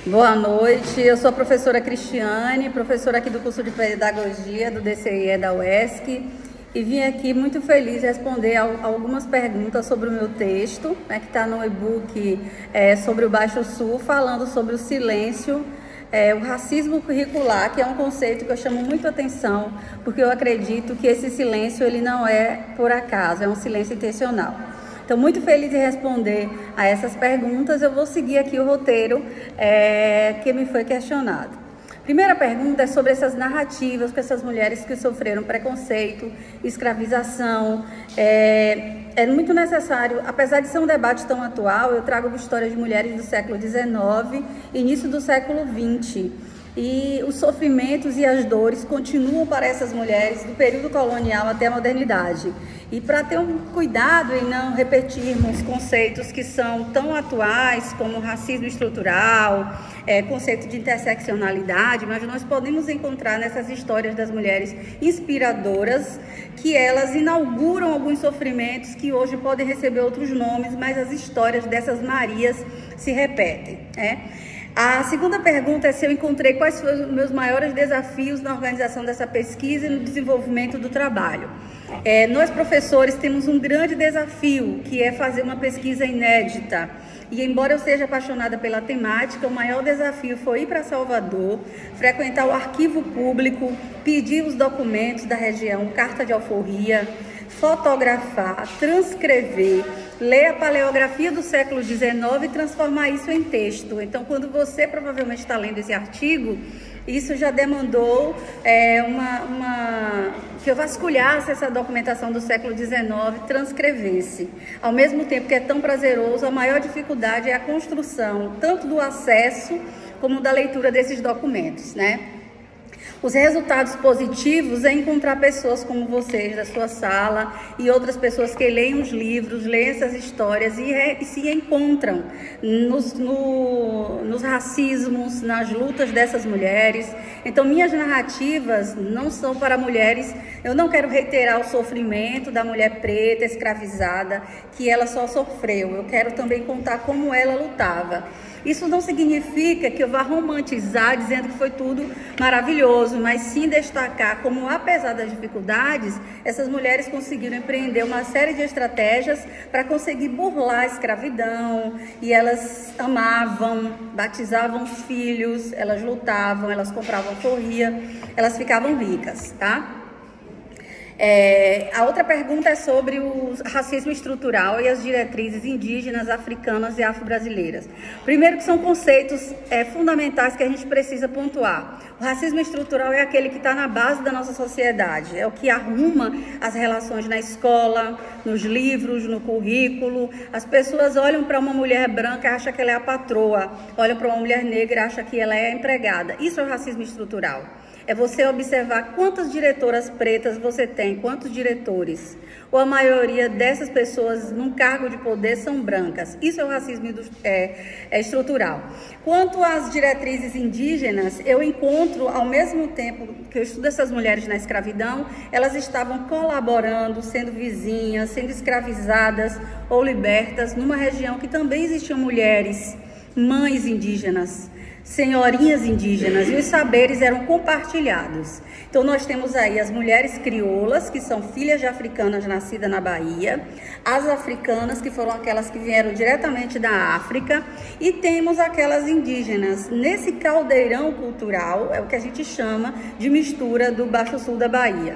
Boa noite, eu sou a professora Cristiane, professora aqui do curso de Pedagogia do DCIE da UESC, e vim aqui muito feliz responder algumas perguntas sobre o meu texto, né, que está no e-book sobre o Baixo Sul, falando sobre o silêncio, o racismo curricular, que é um conceito que eu chamo muito atenção, porque eu acredito que esse silêncio ele não é por acaso, é um silêncio intencional. Estou muito feliz em responder a essas perguntas. Eu vou seguir aqui o roteiro que me foi questionado. Primeira pergunta é sobre essas narrativas com essas mulheres que sofreram preconceito, escravização. É muito necessário, apesar de ser um debate tão atual, eu trago histórias de mulheres do século XIX, início do século XX. E os sofrimentos e as dores continuam para essas mulheres do período colonial até a modernidade. E para ter um cuidado em não repetirmos conceitos que são tão atuais como racismo estrutural, conceito de interseccionalidade, mas nós podemos encontrar nessas histórias das mulheres inspiradoras que elas inauguram alguns sofrimentos que hoje podem receber outros nomes, mas as histórias dessas Marias se repetem, A segunda pergunta é se eu encontrei quais foram os meus maiores desafios na organização dessa pesquisa e no desenvolvimento do trabalho. Nós, professores, temos um grande desafio, que é fazer uma pesquisa inédita. E, embora eu seja apaixonada pela temática, o maior desafio foi ir para Salvador, frequentar o arquivo público, pedir os documentos da região, carta de alforria, fotografar, transcrever, ler a paleografia do século XIX e transformar isso em texto. Então, quando você provavelmente está lendo esse artigo, isso já demandou que eu vasculhasse essa documentação do século XIX, transcrevesse. Ao mesmo tempo que é tão prazeroso, a maior dificuldade é a construção, tanto do acesso como da leitura desses documentos, Os resultados positivos é encontrar pessoas como vocês da sua sala e outras pessoas que leem os livros, leem essas histórias e se encontram nos racismos, nas lutas dessas mulheres. Então, minhas narrativas não são para mulheres, eu não quero reiterar o sofrimento da mulher preta, escravizada, que ela só sofreu. Eu quero também contar como ela lutava. Isso não significa que eu vá romantizar dizendo que foi tudo maravilhoso, mas sim destacar como, apesar das dificuldades, essas mulheres conseguiram empreender uma série de estratégias para conseguir burlar a escravidão, e elas amavam, batizavam os filhos, elas lutavam, elas compravam alforria, elas ficavam ricas, A outra pergunta é sobre o racismo estrutural e as diretrizes indígenas, africanas e afro-brasileiras. Primeiro, que são conceitos fundamentais que a gente precisa pontuar. O racismo estrutural é aquele que está na base da nossa sociedade, é o que arruma as relações na escola, nos livros, no currículo. As pessoas olham para uma mulher branca e acham que ela é a patroa, olham para uma mulher negra e acham que ela é a empregada. Isso é o racismo estrutural. É você observar quantas diretoras pretas você tem, quantos diretores, ou a maioria dessas pessoas num cargo de poder são brancas. Isso é o racismo estrutural. Quanto às diretrizes indígenas, eu encontro, ao mesmo tempo que eu estudo essas mulheres na escravidão, elas estavam colaborando, sendo vizinhas, sendo escravizadas ou libertas numa região que também existiam mulheres, mães indígenas, senhorinhas indígenas, e os saberes eram compartilhados. Então nós temos aí as mulheres crioulas, que são filhas de africanas nascidas na Bahia, as africanas, que foram aquelas que vieram diretamente da África, e temos aquelas indígenas. Nesse caldeirão cultural, é o que a gente chama de mistura do Baixo Sul da Bahia.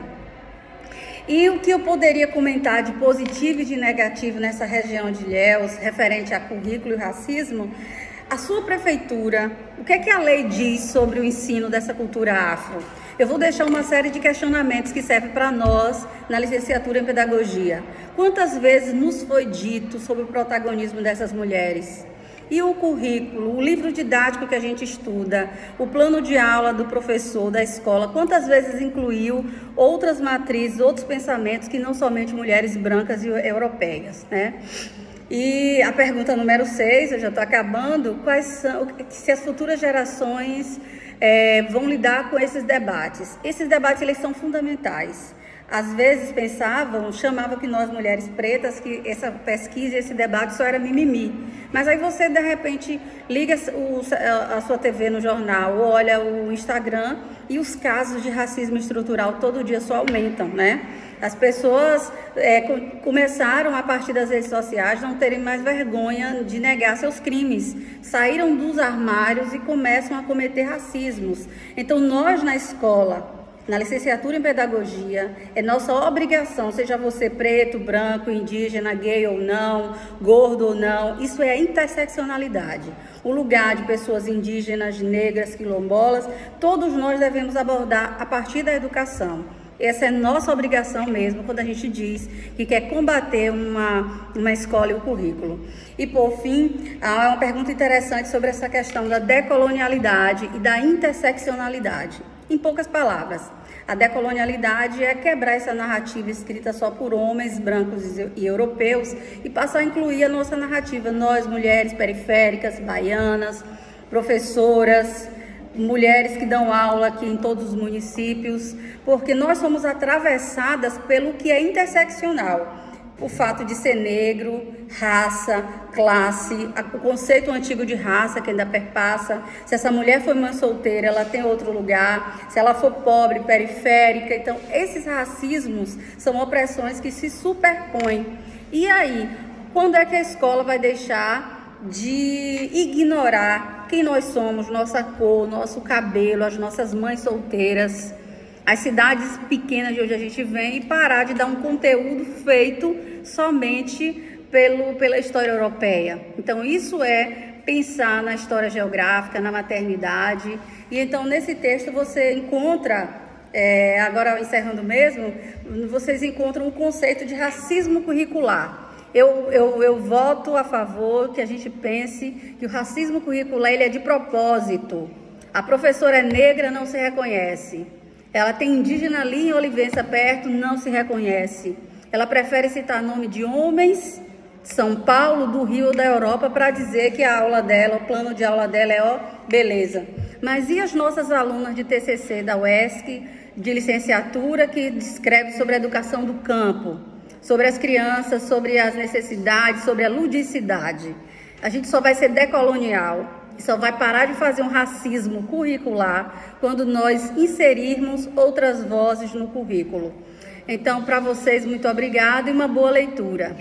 E o que eu poderia comentar de positivo e de negativo nessa região de Ilhéus, referente a currículo e racismo? A sua prefeitura, o que é que a lei diz sobre o ensino dessa cultura afro? Eu vou deixar uma série de questionamentos que servem para nós na licenciatura em pedagogia. Quantas vezes nos foi dito sobre o protagonismo dessas mulheres? E o currículo, o livro didático que a gente estuda, o plano de aula do professor da escola, quantas vezes incluiu outras matrizes, outros pensamentos que não somente mulheres brancas e europeias, E a pergunta número 6, eu já estou acabando, se as futuras gerações vão lidar com esses debates. Esses debates eles são fundamentais. às vezes chamavam que nós mulheres pretas, que essa pesquisa, esse debate só era mimimi. Mas aí você, de repente, liga a sua TV no jornal, olha o Instagram e os casos de racismo estrutural todo dia só aumentam, né? As pessoas começaram, a partir das redes sociais, não terem mais vergonha de negar seus crimes. Saíram dos armários e começam a cometer racismos. Então, nós na escola, na licenciatura em pedagogia, é nossa obrigação, seja você preto, branco, indígena, gay ou não, gordo ou não, isso é a interseccionalidade. O lugar de pessoas indígenas, negras, quilombolas, todos nós devemos abordar a partir da educação. Essa é nossa obrigação mesmo, quando a gente diz que quer combater uma escola e o currículo. E, por fim, há uma pergunta interessante sobre essa questão da decolonialidade e da interseccionalidade. Em poucas palavras, a decolonialidade é quebrar essa narrativa escrita só por homens brancos e europeus e passar a incluir a nossa narrativa, nós, mulheres periféricas, baianas, professoras, mulheres que dão aula aqui em todos os municípios, porque nós somos atravessadas pelo que é interseccional. O fato de ser negro, raça, classe, o conceito antigo de raça que ainda perpassa. Se essa mulher foi mãe solteira, ela tem outro lugar. Se ela for pobre, periférica. Então, esses racismos são opressões que se superpõem. E aí, quando é que a escola vai deixar de ignorar quem nós somos, nossa cor, nosso cabelo, as nossas mães solteiras, as cidades pequenas de onde a gente vem, e parar de dar um conteúdo feito somente pela história europeia? Então, isso é pensar na história geográfica, na maternidade. E então, nesse texto, você encontra, agora encerrando mesmo, vocês encontram o conceito de racismo curricular. Eu voto a favor que a gente pense que o racismo curricular ele é de propósito. A professora é negra, não se reconhece. Ela tem indígena ali em Olivença perto, não se reconhece. Ela prefere citar nome de homens de São Paulo, do Rio ou da Europa para dizer que a aula dela, o plano de aula dela é beleza. Mas e as nossas alunas de TCC da UESC, de licenciatura, que descreve sobre a educação do campo, sobre as crianças, sobre as necessidades, sobre a ludicidade? A gente só vai ser decolonial, só vai parar de fazer um racismo curricular quando nós inserirmos outras vozes no currículo. Então, para vocês, muito obrigada e uma boa leitura.